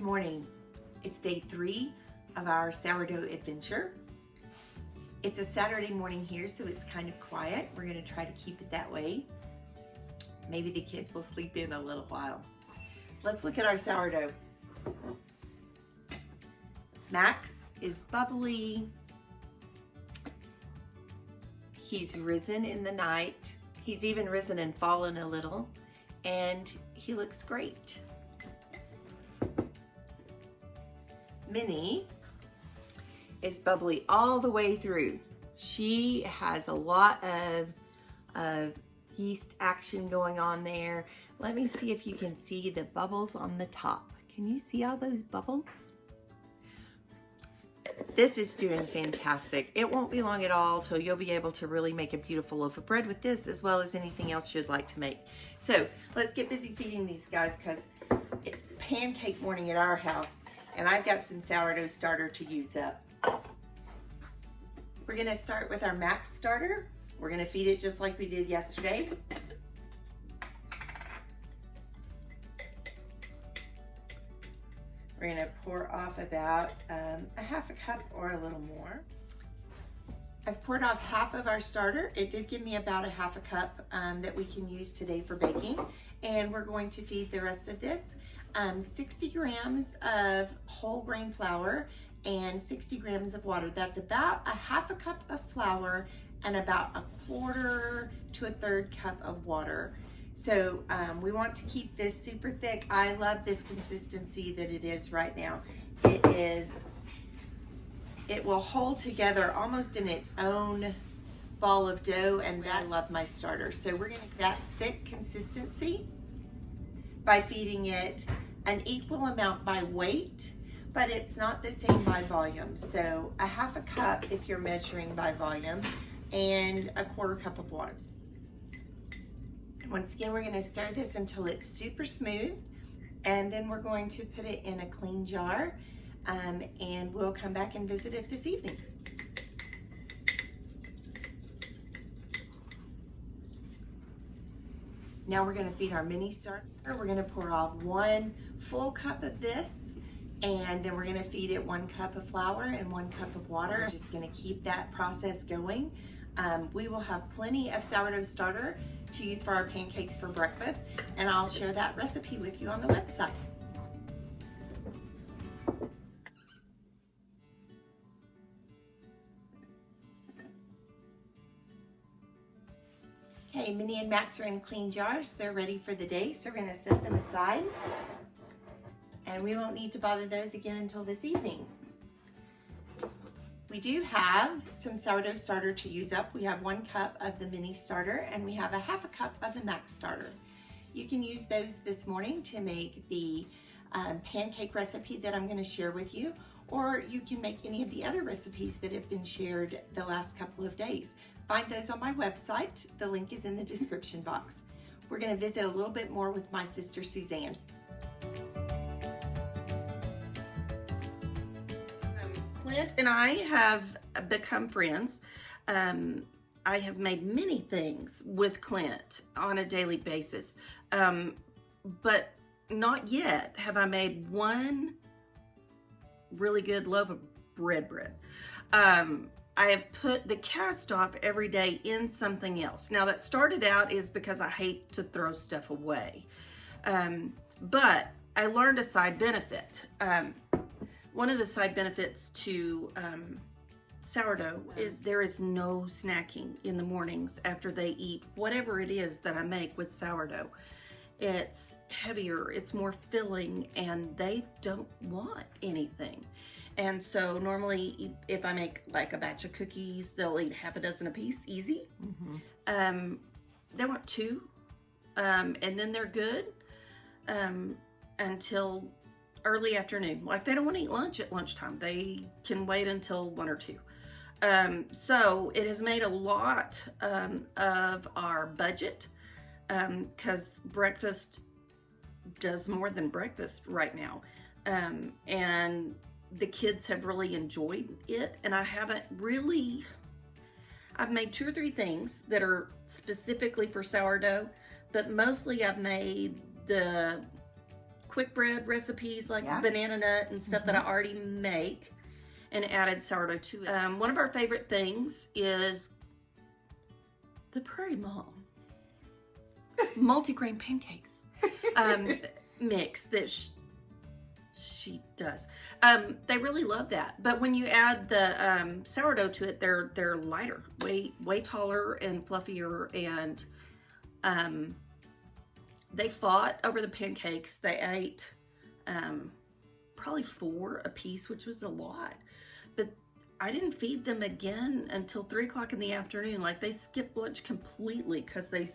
Good morning. It's day 3 of our sourdough adventure. It's a Saturday morning here, so it's kind of quiet. We're going to try to keep it that way. Maybe the kids will sleep in a little while. Let's look at our sourdough. Max is bubbly. He's risen in the night. He's even risen and fallen a little, and he looks great. Minnie is bubbly all the way through. She has a lot of yeast action going on there. Let me see if you can see the bubbles on the top. Can you see all those bubbles? This is doing fantastic. It won't be long at all till you'll be able to really make a beautiful loaf of bread with this, as well as anything else you'd like to make. So let's get busy feeding these guys, because it's pancake morning at our house, and I've got some sourdough starter to use up. We're gonna start with our Max starter. We're gonna feed it just like we did yesterday. We're gonna pour off about a half a cup or a little more. I've poured off half of our starter. It did give me about a half a cup that we can use today for baking. And we're going to feed the rest of this 60 grams of whole grain flour and 60 grams of water. That's about a half a cup of flour and about a quarter to a third cup of water. So we want to keep this super thick. I love this consistency that it is right now. It will hold together almost in its own ball of dough, and I love my starter. So we're gonna get that thick consistency by feeding it an equal amount by weight, but it's not the same by volume. So a half a cup if you're measuring by volume, and a quarter cup of water. Once again, we're gonna stir this until it's super smooth, and then we're going to put it in a clean jar, and we'll come back and visit it this evening. Now we're gonna feed our mini starter. We're gonna pour off 1 full cup of this, and then we're gonna feed it 1 cup of flour and 1 cup of water. We're just gonna keep that process going. We will have plenty of sourdough starter to use for our pancakes for breakfast, and I'll share that recipe with you on the website. Okay, Minnie and Max are in clean jars. They're ready for the day, so we're gonna set them aside, and we won't need to bother those again until this evening. We do have some sourdough starter to use up. We have 1 cup of the mini starter, and we have a half a cup of the Max starter. You can use those this morning to make the pancake recipe that I'm gonna share with you, or you can make any of the other recipes that have been shared the last couple of days. Find those on my website. The link is in the description box. We're gonna visit a little bit more with my sister, Suzanne. Clint and I have become friends. I have made many things with Clint on a daily basis, but not yet have I made one really good loaf of bread. I have put the cast off every day in something else. Now that started out is because I hate to throw stuff away, but I learned a side benefit. One of the side benefits to sourdough is there is no snacking in the mornings after they eat whatever it is that I make with sourdough. It's heavier, it's more filling, and they don't want anything. And so normally if I make like a batch of cookies, they'll eat half a dozen a piece, easy. Mm-hmm. They want 2, and then they're good until early afternoon. Like, they don't want to eat lunch at lunchtime. They can wait until 1 or 2. So it has made a lot of our budget, because breakfast does more than breakfast right now. And the kids have really enjoyed it, and I've made 2 or 3 things that are specifically for sourdough, but mostly I've made the quick bread recipes like Yeah. banana nut and stuff that I already make, and added sourdough to it. One of our favorite things is the Prairie Mom multigrain pancakes mix that she does. They really love that. But when you add the sourdough to it, they're lighter, way taller and fluffier, and they fought over the pancakes. They ate probably 4 a piece, which was a lot. But I didn't feed them again until 3 o'clock in the afternoon. Like, they skipped lunch completely because they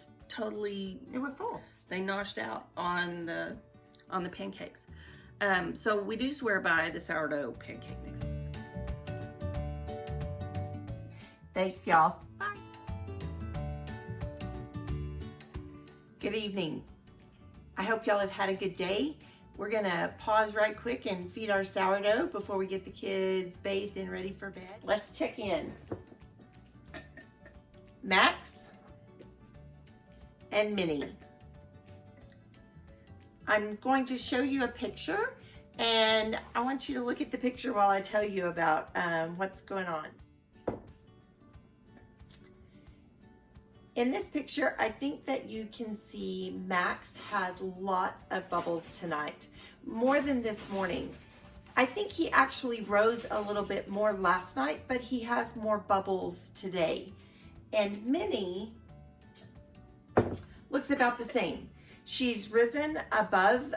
were full. They noshed out on the pancakes. So we do swear by the sourdough pancake mix. Thanks, y'all. Bye. Good evening. I hope y'all have had a good day. We're gonna pause right quick and feed our sourdough before we get the kids bathed and ready for bed. Let's check in. Max and Minnie. I'm going to show you a picture, and I want you to look at the picture while I tell you about what's going on. In this picture, I think that you can see Max has lots of bubbles tonight, more than this morning. I think he actually rose a little bit more last night, but he has more bubbles today. And Minnie looks about the same. She's risen above,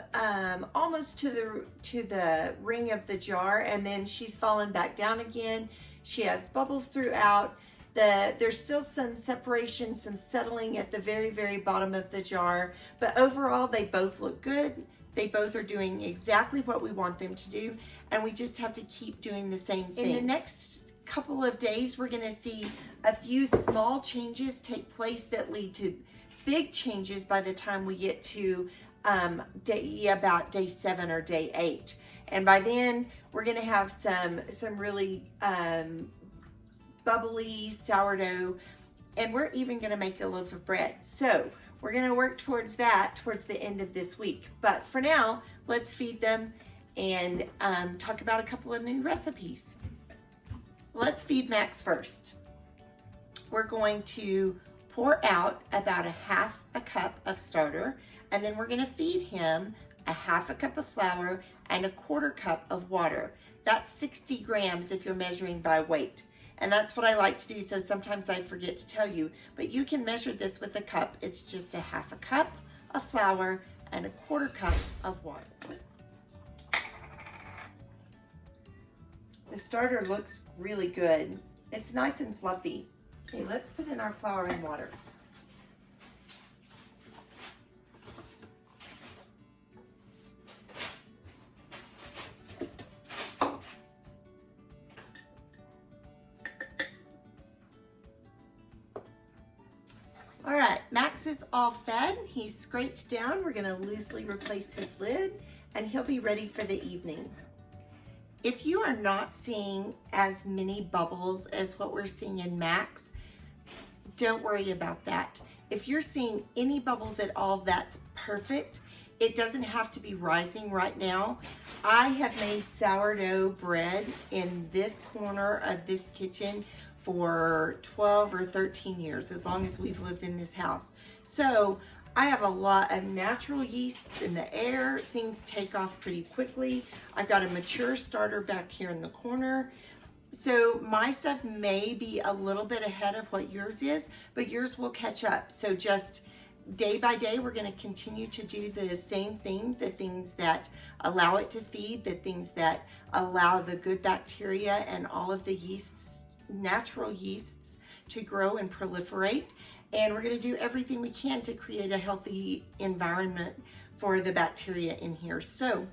almost to the ring of the jar, and then she's fallen back down again. She has bubbles throughout. There's still some separation, some settling at the very, very bottom of the jar, but overall they both look good. They both are doing exactly what we want them to do, and we just have to keep doing the same thing. In the next couple of days, we're gonna see a few small changes take place that lead to big changes by the time we get to about day 7 or day 8. And by then, we're gonna have some really bubbly sourdough, and we're even gonna make a loaf of bread. So we're gonna work towards that towards the end of this week. But for now, let's feed them and talk about a couple of new recipes. Let's feed Max first. We're going to pour out about a half a cup of starter, and then we're gonna feed him a half a cup of flour and a 1/4 cup of water. That's 60 grams if you're measuring by weight. And that's what I like to do, so sometimes I forget to tell you, but you can measure this with a cup. It's just a half a cup of flour and a 1/4 cup of water. The starter looks really good. It's nice and fluffy. Okay, let's put in our flour and water. All right, Max is all fed. He's scraped down. We're gonna loosely replace his lid, and he'll be ready for the evening. If you are not seeing as many bubbles as what we're seeing in Max, don't worry about that. If you're seeing any bubbles at all, that's perfect. It doesn't have to be rising right now. I have made sourdough bread in this corner of this kitchen for 12 or 13 years, as long as we've lived in this house. So I have a lot of natural yeasts in the air. Things take off pretty quickly. I've got a mature starter back here in the corner. So my stuff may be a little bit ahead of what yours is, but yours will catch up. So just day by day, we're gonna continue to do the same thing, the things that allow it to feed, the things that allow the good bacteria and all of the yeasts, natural yeasts, to grow and proliferate. And we're gonna do everything we can to create a healthy environment for the bacteria in here. So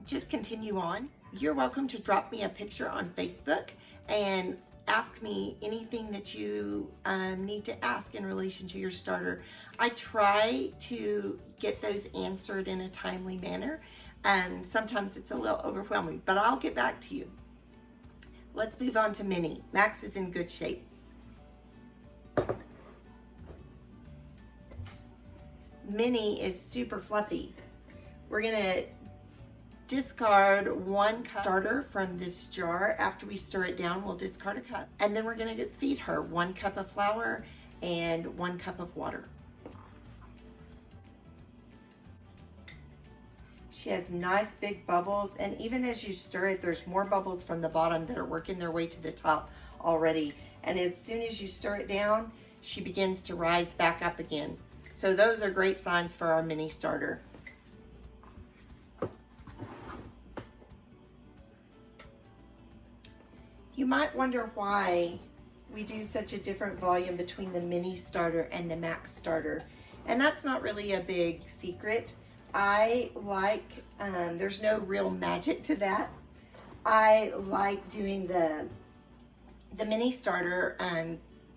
just continue on. You're welcome to drop me a picture on Facebook and ask me anything that you need to ask in relation to your starter. I try to get those answered in a timely manner. Sometimes it's a little overwhelming, but I'll get back to you. Let's move on to Minnie. Max is in good shape. Minnie is super fluffy. We're gonna discard 1 cup starter from this jar. After we stir it down, we'll discard a cup. And then we're gonna feed her 1 cup of flour and 1 cup of water. She has nice big bubbles, and even as you stir it, there's more bubbles from the bottom that are working their way to the top already. And as soon as you stir it down, she begins to rise back up again. So those are great signs for our mini starter. You might wonder why we do such a different volume between the mini starter and the max starter. And that's not really a big secret. I like, there's no real magic to that. I like doing the mini starter.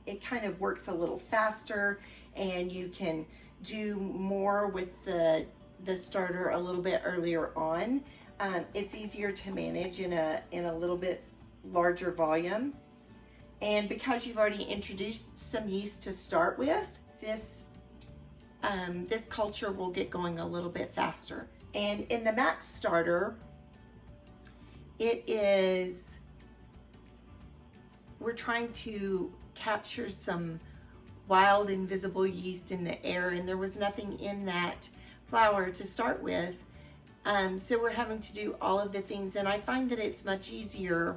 It kind of works a little faster, and you can do more with the starter a little bit earlier on. It's easier to manage in a little bit larger volume. And because you've already introduced some yeast to start with, this culture will get going a little bit faster. And in the max starter, we're trying to capture some wild invisible yeast in the air, and there was nothing in that flour to start with. So we're having to do all of the things, and I find that it's much easier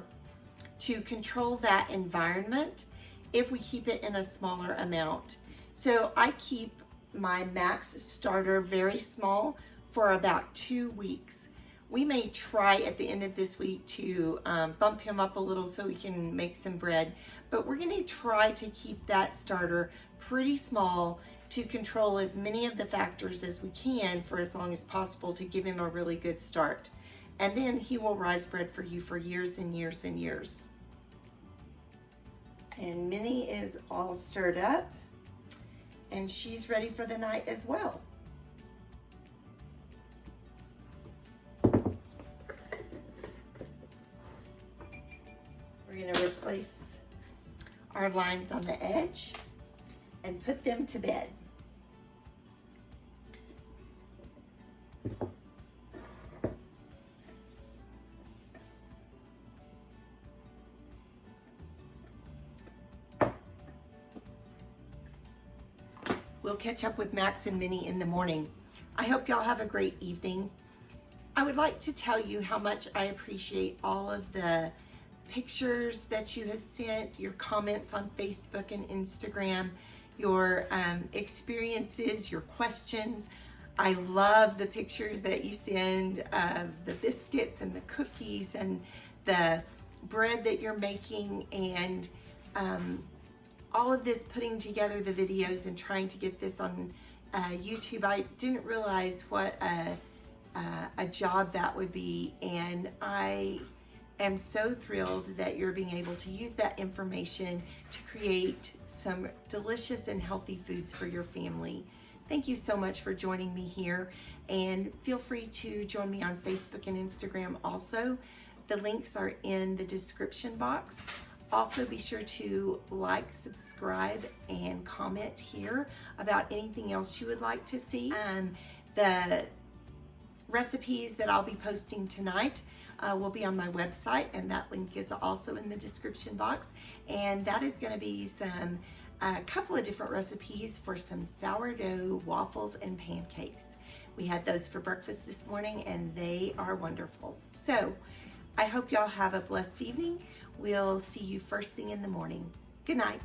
to control that environment if we keep it in a smaller amount. So I keep my max starter very small for about 2 weeks. We may try at the end of this week to bump him up a little so we can make some bread, but we're going to try to keep that starter pretty small to control as many of the factors as we can for as long as possible to give him a really good start. And then he will rise bread for you for years and years and years. And Minnie is all stirred up, and she's ready for the night as well. We're going to replace our lines on the edge and put them to bed. We'll catch up with Max and Minnie in the morning. I hope y'all have a great evening. I would like to tell you how much I appreciate all of the pictures that you have sent, your comments on Facebook and Instagram, your experiences, your questions. I love the pictures that you send of the biscuits and the cookies and the bread that you're making, and all of this, putting together the videos and trying to get this on YouTube. I didn't realize what a job that would be, and I am so thrilled that you're being able to use that information to create some delicious and healthy foods for your family. Thank you so much for joining me here, and feel free to join me on Facebook and Instagram also. The links are in the description box. Also, be sure to like, subscribe, and comment here about anything else you would like to see. The recipes that I'll be posting tonight will be on my website, and that link is also in the description box. And that is going to be a couple of different recipes for some sourdough waffles and pancakes. We had those for breakfast this morning, and they are wonderful. So I hope y'all have a blessed evening. We'll see you first thing in the morning. Good night.